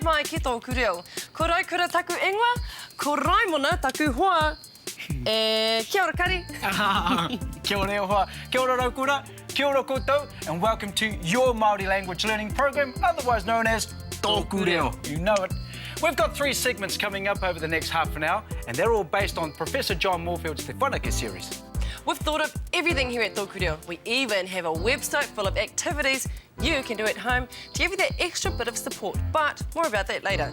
mai ki tōku reo. Ko raukura taku ingoa, ko raimona taku hoa. Kia ora kari. Kia ora hoa, kia ora raukura, kia ora koutou, and welcome to your Māori language learning program, otherwise known as TŌKU REO. You know it. We've got 3 segments coming up over the next half an hour, and they're all based on Professor John Moorfield's Te Whanake series. We've thought of everything here at TŌKU REO. We even have a website full of activities you can do at home to give you that extra bit of support, but more about that later.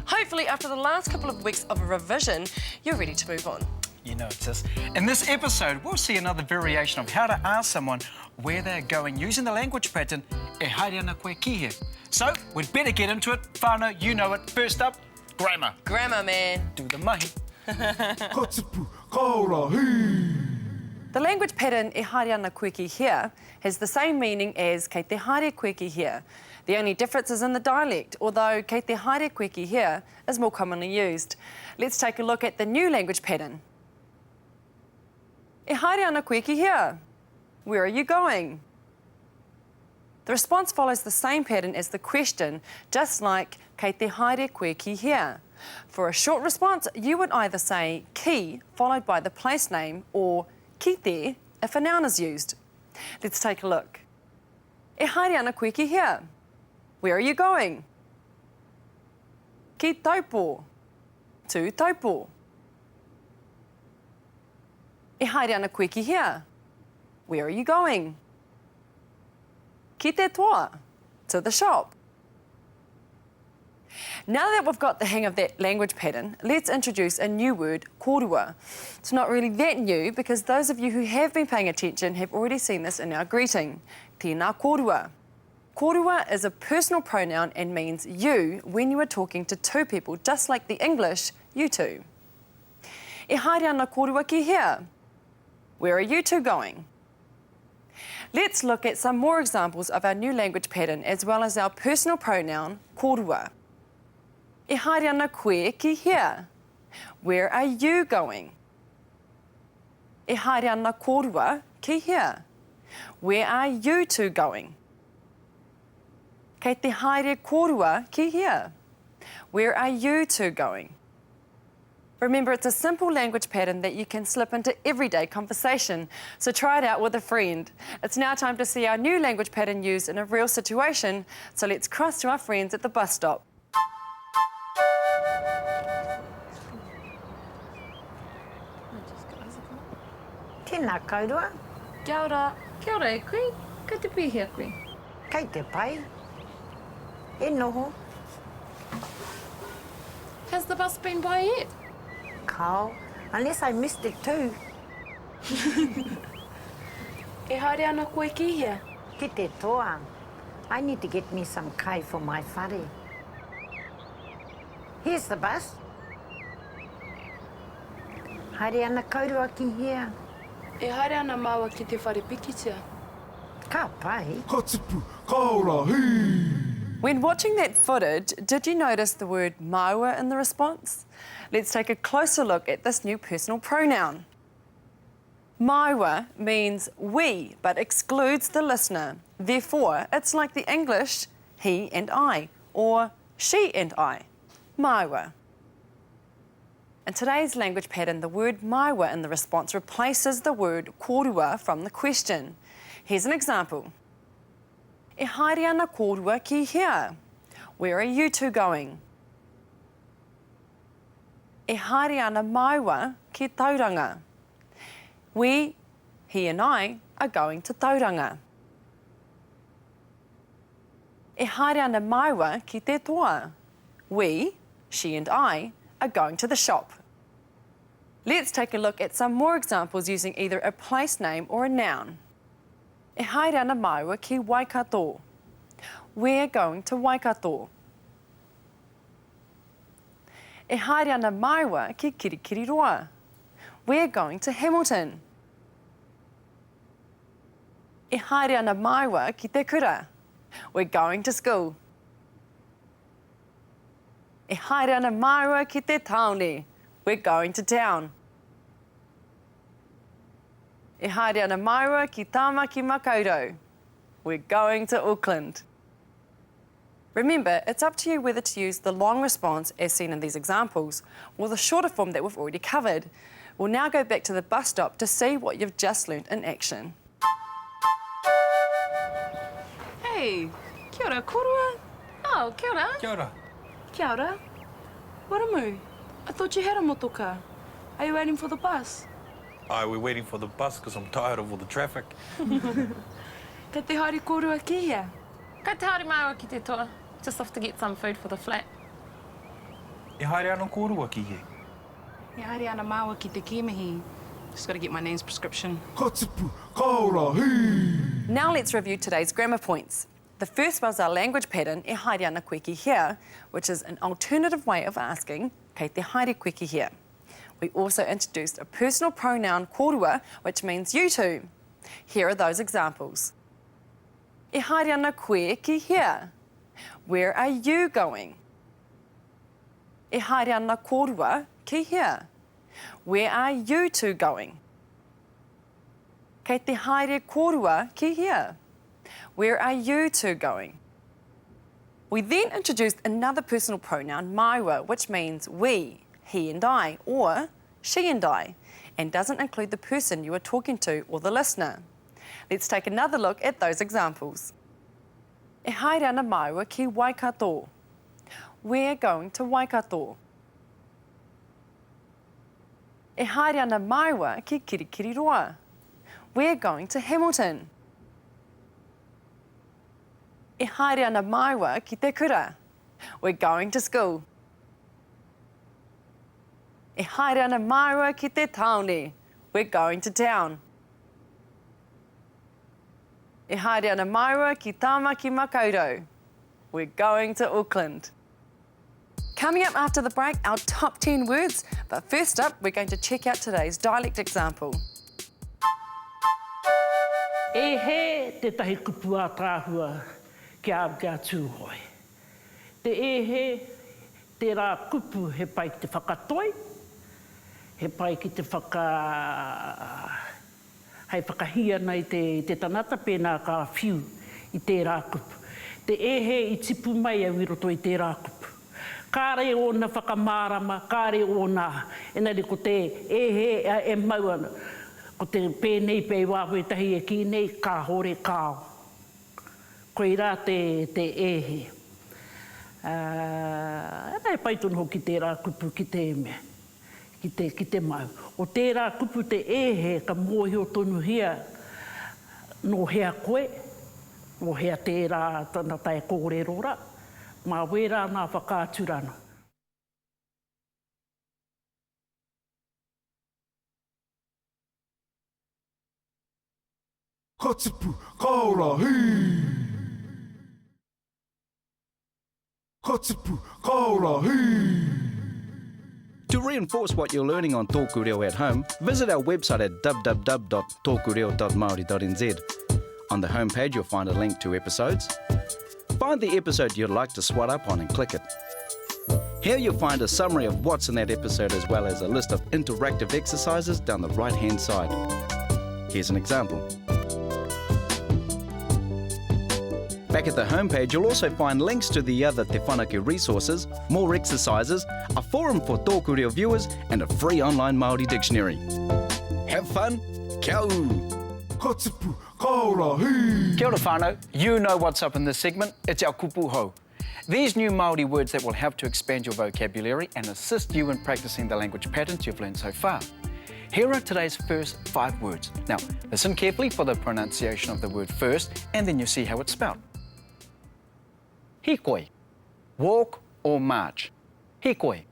Hopefully, after the last couple of weeks of a revision, you're ready to move on. You know it, sis. In this episode, we'll see another variation of how to ask someone where they're going using the language pattern e haere ana koe ki he. So, we'd better get into it. Whānau, you know it. First up, grammar. Grammar, man. Do the mahi. Katipu, kaora, hei! The language pattern e haere ana koe ki here has the same meaning as kei te haere koe ki here. The only difference is in the dialect, although kei te haere koe ki here is more commonly used. Let's take a look at the new language pattern. E haere ana koe ki here. Where are you going? The response follows the same pattern as the question, just like kei te haere koe ki here. For a short response, you would either say ki followed by the place name or ki te if a noun is used. Let's take a look. E haere ana koe ki here. Where are you going? Ki taupo. To taupo. E haere ana koe ki here. Where are you going? Ki te toa. To the shop. Now that we've got the hang of that language pattern, let's introduce a new word, korua. It's not really that new because those of you who have been paying attention have already seen this in our greeting. Tēnā korua. Korua is a personal pronoun and means you when you are talking to 2 people, just like the English you two. E haere ana korua ki here. Where are you two going? Let's look at some more examples of our new language pattern as well as our personal pronoun, korua. E haere ana koe ki here. Where are you going? E haere ana korua ki here. Where are you two going? Kei te haere korua ki here. Where are you two going? Remember, it's a simple language pattern that you can slip into everyday conversation, so try it out with a friend. It's now time to see our new language pattern used in a real situation, so let's cross to our friends at the bus stop. Tēnā kaurua, Kia ora. Kia ora e koe. Kei te pihia koe. kei te pai. E noho, Has the bus been by yet? kao, unless I missed it too. E haere ana koe ki hea. Ki te toa. I need to get me some kai for my whare. Here's the bus. Haere ana kaurua ki here. E haere ana māua ki te whare pikitia. Ka pai. Katipu, kaora, hei! When watching that footage, did you notice the word māua in the response? Let's take a closer look at this new personal pronoun. Māua means we, but excludes the listener. Therefore, it's like the English he and I, or she and I. Māua. In today's language pattern, the word māua in the response replaces the word korua from the question. Here's an example. E haere ana korua ki here. Where are you two going? E haere ana māua ki tauranga. We, he and I, are going to tauranga. E haere ana māua ki te toa. We, she and I, are going to the shop. Let's take a look at some more examples using either a place name or a noun. E haere ana māua ki Waikato. We're going to Waikato. E haere ana māua ki Kirikiriroa. We're going to Hamilton. E haere ana māua ki te Kura. We're going to school. E haere ana māua ki te taone. We're going to town. E haere ana māua ki Tāmaki Makaurau. We're going to Auckland. Remember, it's up to you whether to use the long response as seen in these examples or the shorter form that we've already covered. We'll now go back to the bus stop to see what you've just learnt in action. Hey, kia ora, Kura. Oh, kia ora. Kia ora. Kia ora. Waramu, I thought you had a motoka. Are you waiting for the bus? Aye, we're waiting for the bus because I'm tired of all the traffic. Ka te haere kōrua ki hea? Ka te haere māua ki te toa. Just off to get some food for the flat. E haere anō kōrua ki he. E haere ana māua ki te kiemihi. Just got to get my nan's prescription. Ka tipu, ka ora, hei. Now let's review today's grammar points. The first was our language pattern, e haere ana koe ki hea, which is an alternative way of asking, kei te haere koe ki hea. We also introduced a personal pronoun kōrua, which means you two. Here are those examples. E haere ana koe ki hea. Where are you going? E haere ana kōrua ki hea. Where are you two going? Kei te haere kōrua ki hea. Where are you two going? We then introduced another personal pronoun, maiwa, which means we, he and I, or she and I, and doesn't include the person you are talking to or the listener. Let's take another look at those examples. E haere ana maiwa ki Waikato. We're going to Waikato. E haere ana maiwa ki Kirikiriroa. We're going to Hamilton. E haere ana maiwa ki te Kura. We're going to school. E haere ana maiwa ki te taone. We're going to town. E haere ana maiwa ki Tāmaki Makaurau. We're going to Auckland. Coming up after the break, our top 10 words. But first up, we're going to check out today's dialect example. E he te tahi kupu a tāhua ki a tūhoi. Te e he, te rā kupu he pai ki te whakatoi, he pai ki te hei whakahia nei te tanata pēnā ka whiu i te rā kupu. Te e he i tipu mai au i roto i te rā kupu. Kāre o na whakamārama, kāre o nā. Enari ko te e he e mauana. Ko te pēnei pei wāhui tahi e ki nei, ka hore kāo. Koe rā te e he. Nai paitonu hoki te rā kupu ki te mea, ki te mau. O te rā kupu te e he ka mōhi o tonu hia no hea koe, no hea te rā tanata e kōrerora, mā wera nā whakāturana. Ka tipu, ka ora, hei. Ka tipu, ka ora, hei. To reinforce what you're learning on TŌKU Reo at home, visit our website at www.tokureo.maori.nz. On the homepage, you'll find a link to episodes. Find the episode you'd like to swat up on and click it. Here you'll find a summary of what's in that episode as well as a list of interactive exercises down the right-hand side. Here's an example. Back at the homepage, you'll also find links to the other Te Whanaku resources, more exercises, a forum for TŌKU Reo viewers, and a free online Māori dictionary. Have fun, kia uru! Ka tipu, ka ora, hei. Kia ora whānau, you know what's up in this segment, it's our kupu hou. These new Māori words that will help to expand your vocabulary and assist you in practicing the language patterns you've learned so far. Here are today's first 5 words. Now, listen carefully for the pronunciation of the word first, and then you'll see how it's spelled. Hikoi, walk or march. Hikoi.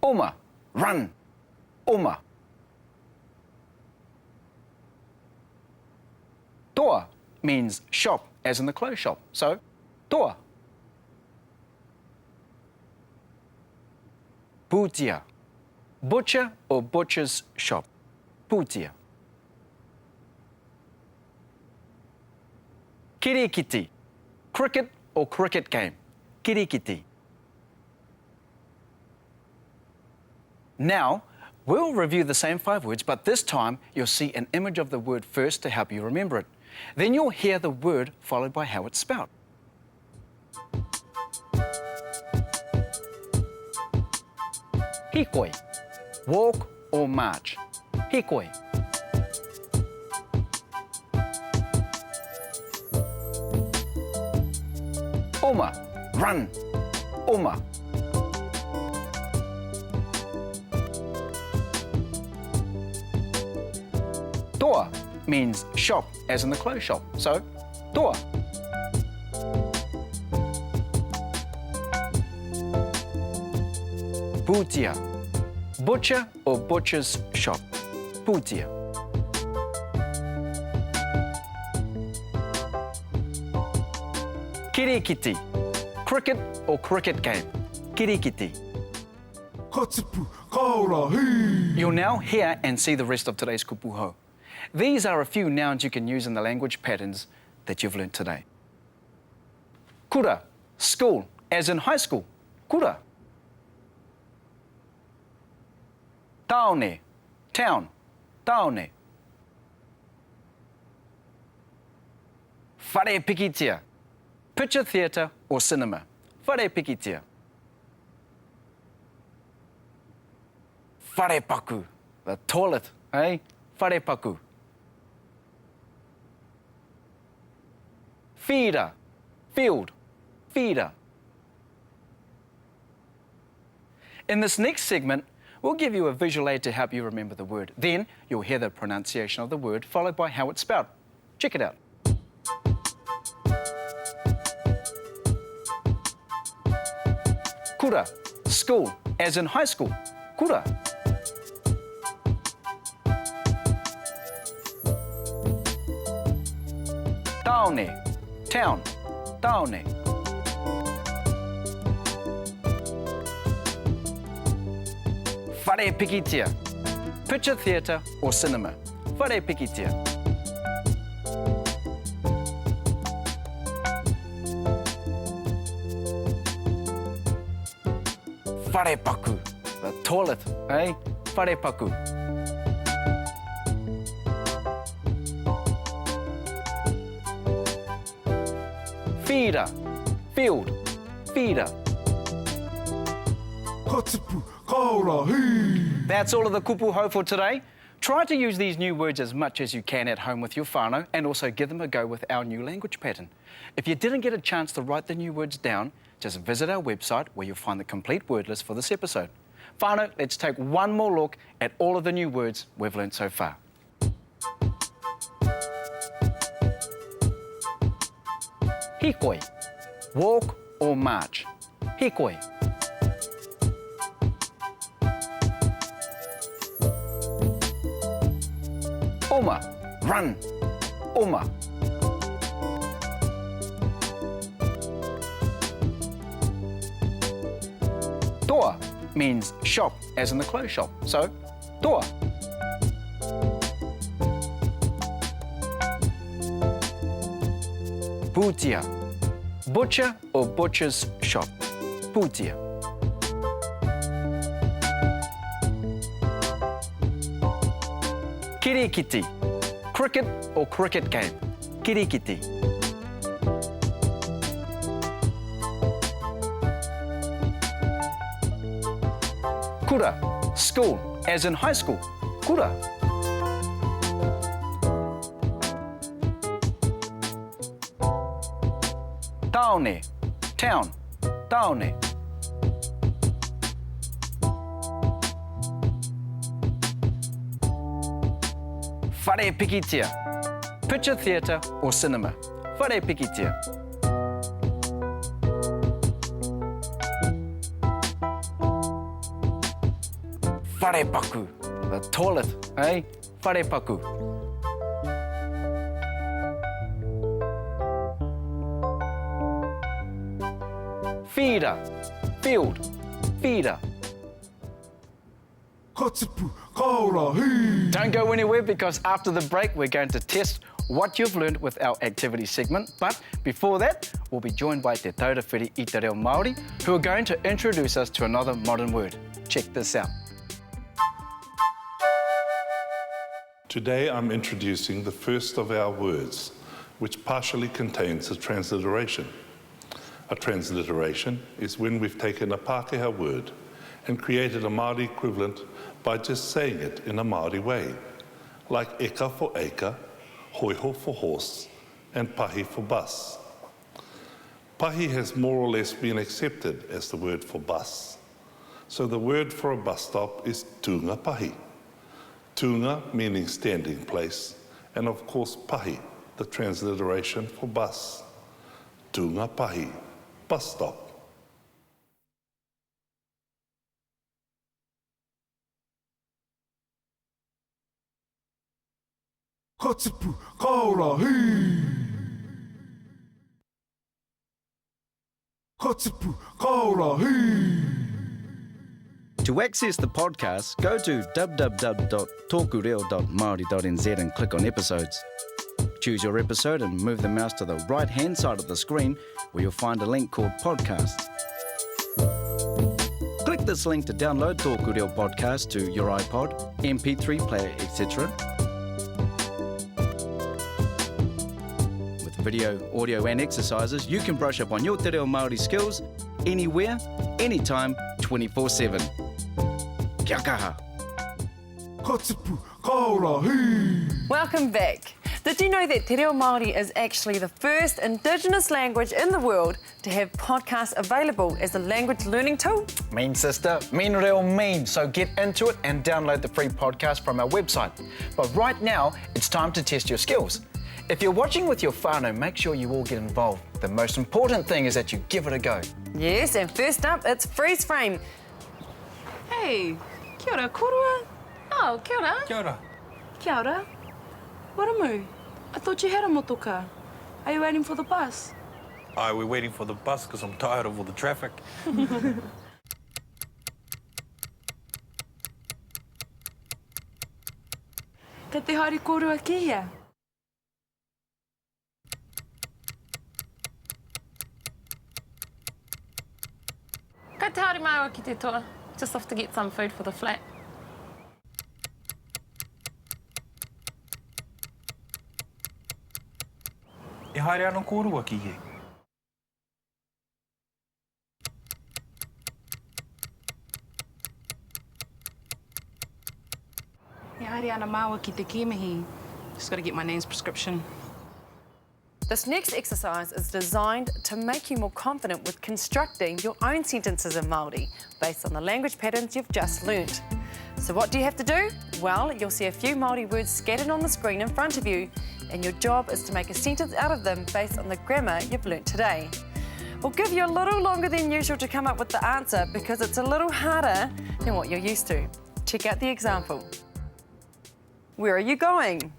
Oma, run. Oma. Toa means shop, as in the clothes shop. So, toa. Putia, butcher or butcher's shop. Putia. Kirikiti, cricket or cricket game. Kirikiti. Now, we'll review the same 5 words, but this time you'll see an image of the word first to help you remember it. Then you'll hear the word followed by how it's spelled. Hikoi, walk or march. Hikoi. Oma, run. Oma. Toa means shop, as in the clothes shop. So, toa. Putia, butcher or butcher's shop. Putia. Kirikiti, cricket or cricket game. Kirikiti. Katipu, kaora, hei. You'll now hear and see the rest of today's kupuho. These are a few nouns you can use in the language patterns that you've learnt today. Kura, school, as in high school. Kura. Taone, town. Taone. Whare pikitia, picture theatre or cinema. Whare pikitia. Whare paku, the toilet, eh? Whare paku. Feeder, field, feeder. In this next segment, we'll give you a visual aid to help you remember the word. Then you'll hear the pronunciation of the word followed by how it's spelled. Check it out. Kura, school, as in high school. Kura. Taone, town. Taone. Whare pikitia, picture theatre or cinema. Whare pikitia. Whare paku, the toilet, eh? Whare paku. Feeder, field, feeder. Katipu, kaora, hei. That's all of the kupuho for today. Try to use these new words as much as you can at home with your whānau and also give them a go with our new language pattern. If you didn't get a chance to write the new words down, just visit our website where you'll find the complete word list for this episode. Whānau, let's take one more look at all of the new words we've learnt so far. Hikoi, walk or march. Hikoi. Oma, run. Oma. Toa means shop, as in the clothes shop. So, toa. Putia, butcher or butcher's shop. Putia. Kirikiti, cricket or cricket game. Kirikiti. Kura, school, as in high school. Kura. Taone, town. Taone. Whare pikitia, picture theatre or cinema. Whare pikitia. Whare paku, the toilet, eh? Whare paku. Feeder, field, feeder. Katipu, kaora, hei. Don't go anywhere because after the break we're going to test what you've learned with our activity segment. But before that, we'll be joined by Te Taurawhiri i Te Reo Māori, who are going to introduce us to another modern word. Check this out. Today I'm introducing the first of our words, which partially contains a transliteration. A transliteration is when we've taken a Pākehā word and created a Māori equivalent by just saying it in a Māori way, like eka for acre, hoiho for horse, and pahi for bus. Pahi has more or less been accepted as the word for bus. So the word for a bus stop is tūnga pahi. Tūnga meaning standing place, and of course pahi, the transliteration for bus. Tūnga pahi, bus stop. Ka tipu, ka ora, hei! Ka tipu, ka ora, hei! To access the podcast, go to www.tokureo.maori.nz and click on episodes. Choose your episode and move the mouse to the right-hand side of the screen where you'll find a link called Podcasts. Click this link to download TŌKU REO podcast to your iPod, MP3 player, etc. With video, audio and exercises, you can brush up on your Te Reo Māori skills anywhere, anytime, 24/7. Kia kaha. Ka tipu, ka ora, hei! Welcome back. Did you know that Te Reo Māori is actually the first Indigenous language in the world to have podcasts available as a language learning tool? Mean, sister. Mean reo mean. So get into it and download the free podcast from our website. But right now, it's time to test your skills. If you're watching with your whānau, make sure you all get involved. The most important thing is that you give it a go. Yes, and first up, it's freeze frame. Hey, kia ora, Kura. Oh, kia ora. Kia ora. Kia ora. Waramu, I thought you had a motoka. Are you waiting for the bus? Aye, we're waiting for the bus because I'm tired of all the traffic. Kei te haere kōrua ki hea. Ka te haere māua ki te toa. Just off to get some food for the flat. E haere ana kōrua ki he. E haere ana māua ki te kēmihi. Just got to get my nan's prescription. This next exercise is designed to make you more confident with constructing your own sentences in Māori based on the language patterns you've just learnt. So what do you have to do? Well, you'll see a few Māori words scattered on the screen in front of you, and your job is to make a sentence out of them based on the grammar you've learnt today. We'll give you a little longer than usual to come up with the answer because it's a little harder than what you're used to. Check out the example. Where are you going?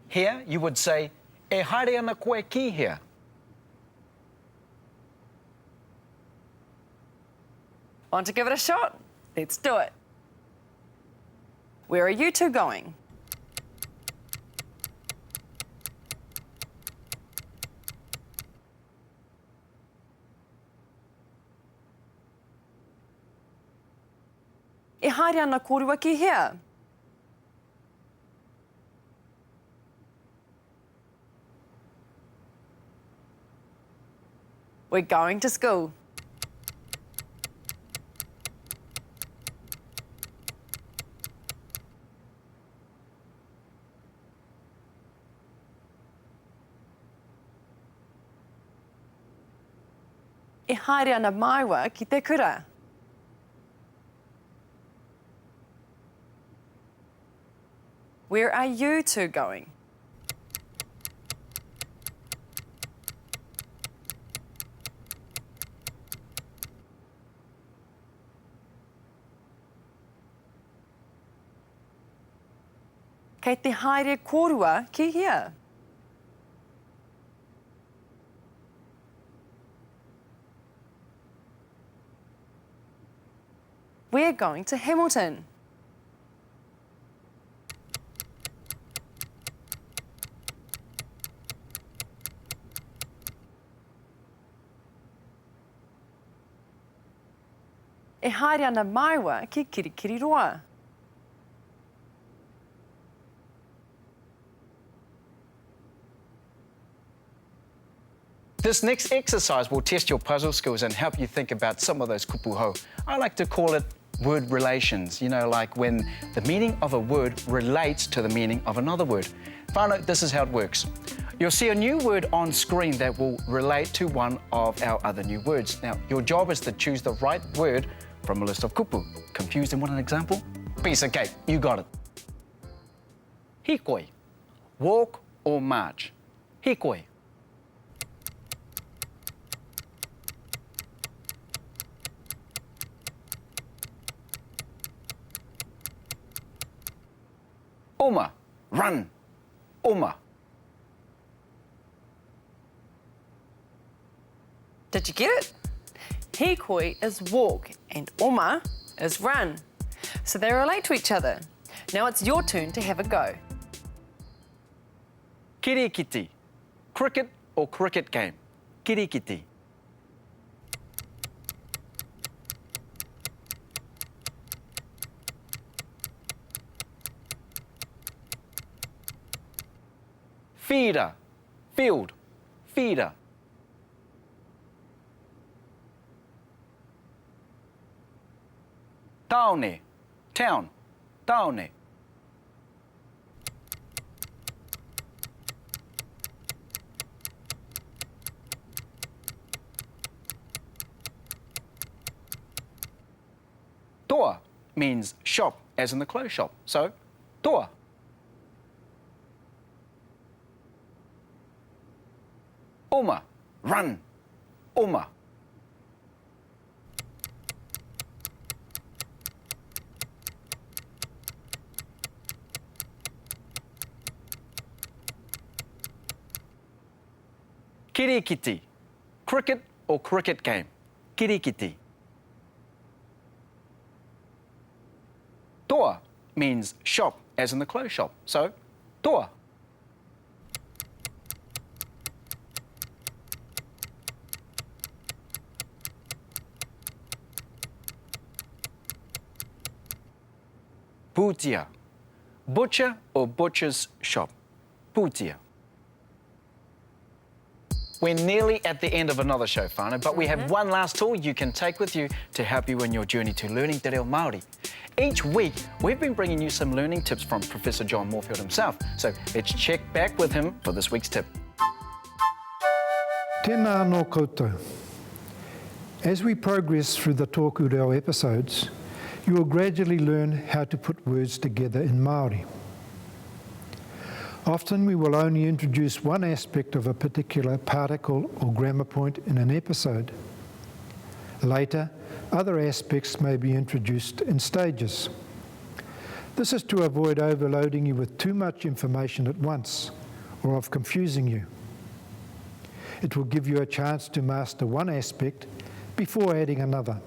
Here, you would say, e haere ana koe ki here. Want to give it a shot? Let's do it. Where are you two going? E haere ana kōrua ki here. We're going to school. E haere ana maiwa ki te kura. Where are you two going? Kei te haere kōrua ki hea. We're going to Hamilton. e haere ana maiwa ki kirikiri roa. This next exercise will test your puzzle skills and help you think about some of those kupuhau. I like to call it word relations, you know, like when the meaning of a word relates to the meaning of another word. Whānau, this is how it works. You'll see a new word on screen that will relate to one of our other new words. Now, your job is to choose the right word from a list of kupu. Confused and want an example? Piece of cake, you got it. Hikoi, walk or march. Hikoi. Oma, run. Oma. Did you get it? Hikoi is walk and oma is run. So they relate to each other. Now it's your turn to have a go. Kirikiti, cricket or cricket game. Kirikiti. Feeder, field, feeder. Taone, town, taone. Toa means shop, as in the clothes shop. So, toa. Oma, run, oma. Kirikiti, cricket or cricket game. Kirikiti. Toa means shop, as in the clothes shop. So, toa. Putia, butcher or butcher's shop. Putia. We're nearly at the end of another show, whānau, but we have one last tool you can take with you to help you in your journey to learning te reo Māori. Each week, we've been bringing you some learning tips from Professor John Moorfield himself. So let's check back with him for this week's tip. Tēnā anō koutou. As we progress through the TŌKU REO episodes, you will gradually learn how to put words together in Māori. Often we will only introduce one aspect of a particular particle or grammar point in an episode. Later, other aspects may be introduced in stages. This is to avoid overloading you with too much information at once or of confusing you. It will give you a chance to master one aspect before adding another.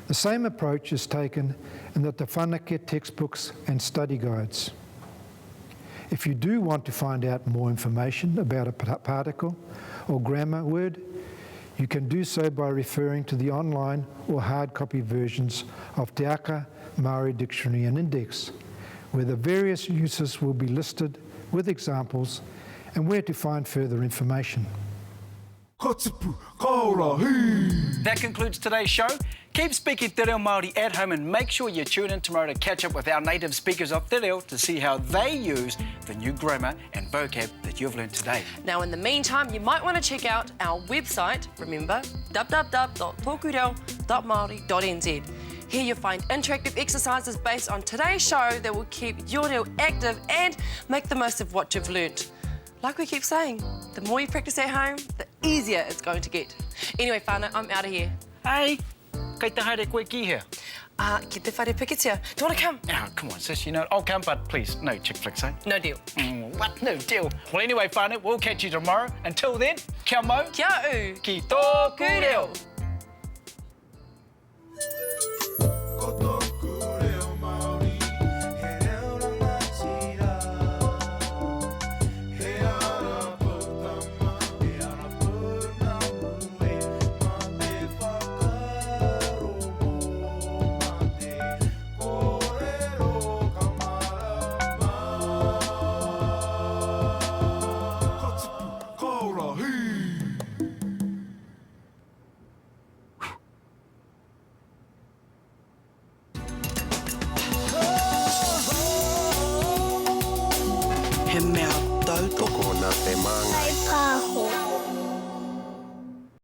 The same approach is taken in the Te Whanake textbooks and study guides. If you do want to find out more information about a particle or grammar word, you can do so by referring to the online or hard copy versions of Te Aka Māori Dictionary and Index, where the various uses will be listed with examples and where to find further information. That concludes today's show. Keep speaking te reo Māori at home and make sure you tune in tomorrow to catch up with our native speakers of te reo to see how they use the new grammar and vocab that you've learned today. Now, in the meantime, you might want to check out our website, remember, www.tokureo.maori.nz. Here you'll find interactive exercises based on today's show that will keep your reo active and make the most of what you've learnt. Like we keep saying, the more you practice at home, the easier it's going to get. Anyway, whānau, I'm out of here. Hey, kei te haere koe ki here. Ki te whare pikitia. Do you want to come? Oh, come on, sis, you know, I'll come, but please, no chick flicks, eh? No deal. What? No deal. Well, anyway, whānau, we'll catch you tomorrow. Until then, kia mau. Kia u. Ki tōku reo.